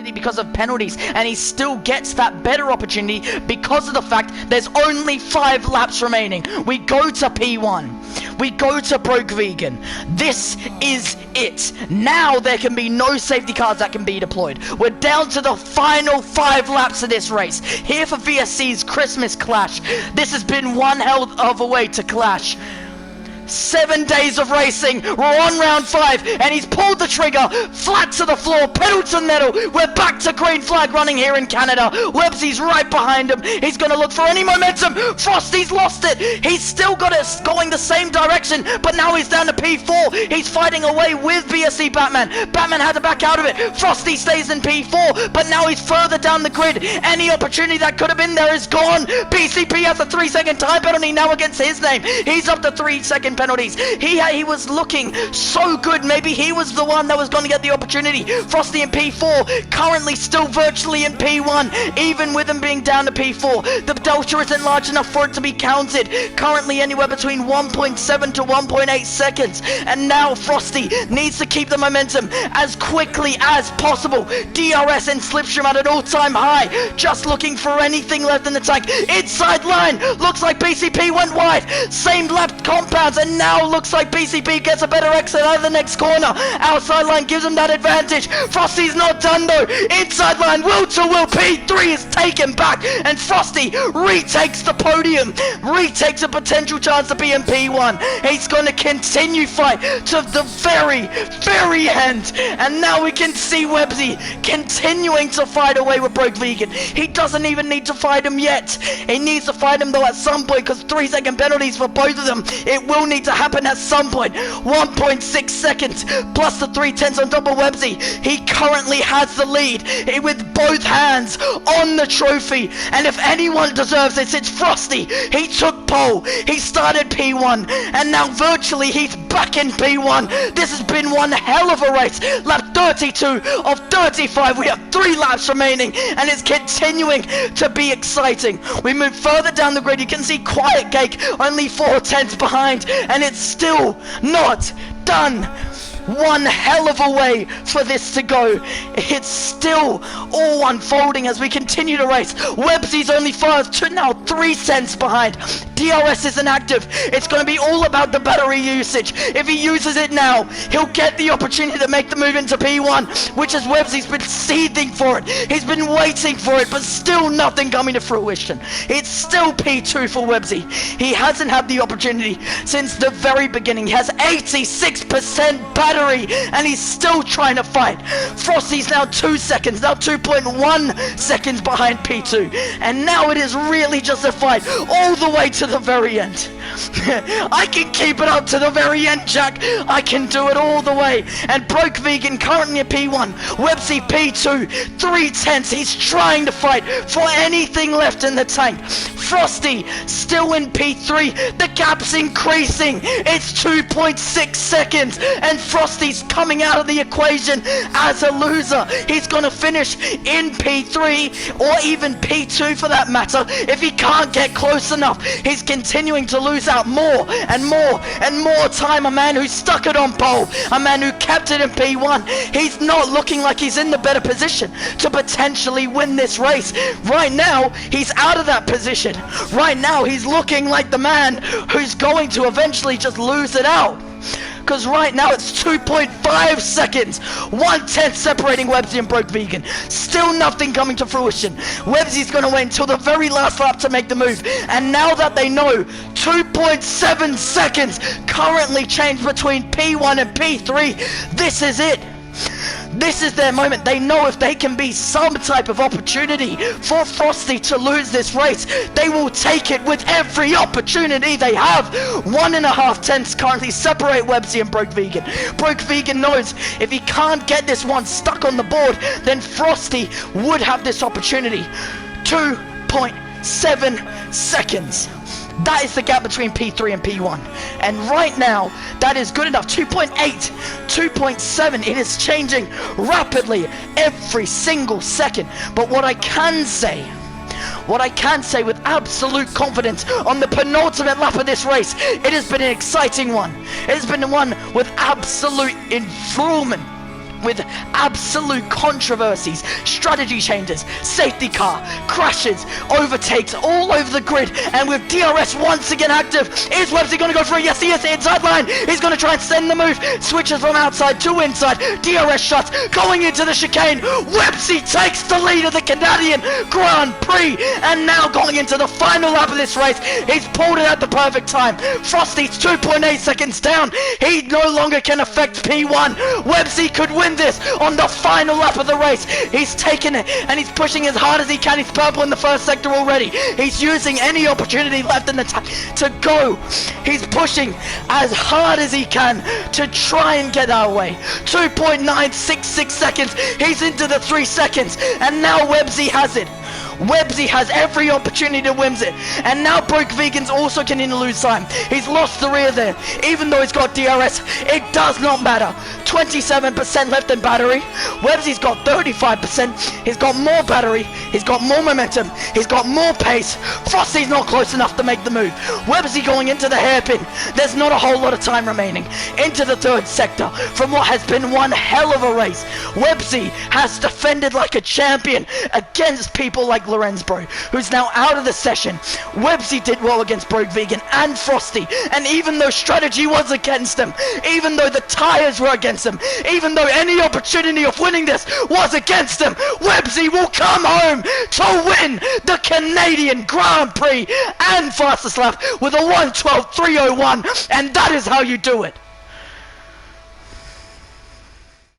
opportunity because of penalties, and he still gets that better opportunity because of the fact there's only 5 laps remaining. We go to P1. We go to Broke Vegan. This is it. Now there can be no safety cars that can be deployed. We're down to the final 5 laps of this race. Here for VSC's Christmas Clash. This has been one hell of a way to clash. 7 days of racing, we're on round 5, and he's pulled the trigger, flat to the floor, pedal to the metal. We're back to green flag running here in Canada. Websy's right behind him. He's going to look for any momentum. Frosty's lost it. He's still got it going the same direction, but now he's down to P4. He's fighting away with BSC Batman. Batman had to back out of it. Frosty stays in P4, but now he's further down the grid. Any opportunity that could have been there is gone. BCP has a 3-second time penalty now against his name. He's up to 3-second penalties. He was looking so good. Maybe he was the one that was going to get the opportunity. Frosty in P4, currently still virtually in P1, even with him being down to P4. The delta isn't large enough for it to be counted. Currently anywhere between 1.7 to 1.8 seconds. And now Frosty needs to keep the momentum as quickly as possible. DRS and Slipstream at an all-time high. Just looking for anything left in the tank. Inside line. Looks like BCP went wide. Same lap compounds, and now looks like BCP gets a better exit out of the next corner. Outside line gives him that advantage. Frosty's not done though. Inside line, will to will. P3 is taken back, and Frosty retakes the podium. Retakes a potential chance to be in P1. He's going to continue fight to the very, very end. And now we can see Websy continuing to fight away with Broke Vegan. He doesn't even need to fight him yet. He needs to fight him though at some point, because 3-second penalties for both of them. It will need to happen at some point. 1.6 seconds plus the 3/10 on top of Websy. He currently has the lead with both hands on the trophy, and if anyone deserves this, it's Frosty. He took pole, he started P1, and now virtually he's back in P1. This has been one hell of a race. Lap 32 of 35. We have 3 laps remaining, and it's continuing to be exciting. We move further down the grid. You can see Quiet Cake only 4/10 behind, and it's still not done. One hell of a way for this to go. It's still all unfolding as we continue to race. Websy's only 5 to now 3 cents behind. DRS isn't active. It's going to be all about the battery usage. If he uses it now, he'll get the opportunity to make the move into P1, which is Websy's been seething for it. He's been waiting for it, but still nothing coming to fruition. It's still P2 for Websy. He hasn't had the opportunity since the very beginning. He has 86% battery, and he's still trying to fight. Frosty's now 2 seconds, now 2.1 seconds behind P2, and now it is really just a fight all the way to the very end. I can keep it up to the very end, Jack. I can do it all the way. And Broke Vegan currently at P1, Websy P2, 3/10. He's trying to fight for anything left in the tank. Frosty still in P3. The gap's increasing. It's 2.6 seconds, and Frosty's coming out of the equation as a loser. He's gonna finish in P3 or even P2 for that matter. If he can't get close enough, he's continuing to lose out more and more and more time. A man who stuck it on pole, a man who kept it in P1. He's not looking like he's in the better position to potentially win this race. Right now, he's out of that position. Right now, he's looking like the man who's going to eventually just lose it out. Because right now it's 2.5 seconds. 1/10 separating Websy and Broke Vegan. Still nothing coming to fruition. Websy's going to wait until the very last lap to make the move. And now that they know 2.7 seconds currently changed between P1 and P3, this is it. This is their moment. They know if they can be some type of opportunity for Frosty to lose this race, they will take it with every opportunity they have. 1.5 tenths currently separate Websy and Broke Vegan. Broke Vegan knows if he can't get this one stuck on the board, then Frosty would have this opportunity. 2.7 seconds. That is the gap between P3 and P1. And right now, that is good enough. 2.8, 2.7. It is changing rapidly every single second. But what I can say with absolute confidence on the penultimate lap of this race, it has been an exciting one. It has been one with absolute enthrallment. with absolute controversies, strategy changes, safety car, crashes, overtakes all over the grid, and with DRS once again active, is Websy going to go for it? Yes, he is. Inside line, he's going to try and send the move, switches from outside to inside, DRS shuts, going into the chicane, Websy takes the lead of the Canadian Grand Prix, and now going into the final lap of this race, he's pulled it at the perfect time. Frosty's 2.8 seconds down, he no longer can affect P1. Websy could win this on the final lap of the race. He's taken it and he's pushing as hard as he can. He's purple in the first sector already. He's using any opportunity left in the to go. He's pushing as hard as he can to try and get our way. 2.966 seconds. He's into the 3 seconds, and now Websy has it. Websy has every opportunity to win it, and now Broke Vegan's also continuing to lose time. He's lost the rear there, even though he's got DRS. It does not matter. 27% left in battery. Websy's got 35%. He's got more battery. He's got more momentum. He's got more pace. Frosty's not close enough to make the move. Websy going into the hairpin. There's not a whole lot of time remaining. Into the 3rd sector from what has been one hell of a race. Websy has defended like a champion against people like Lorenzbro, who's now out of the session. Websy did well against Broke Vegan and Frosty, and even though strategy was against him, even though the tires were against him, even though any opportunity of winning this was against him, Websy will come home to win the Canadian Grand Prix and fastest lap with a 1:12.301, and that is how you do it.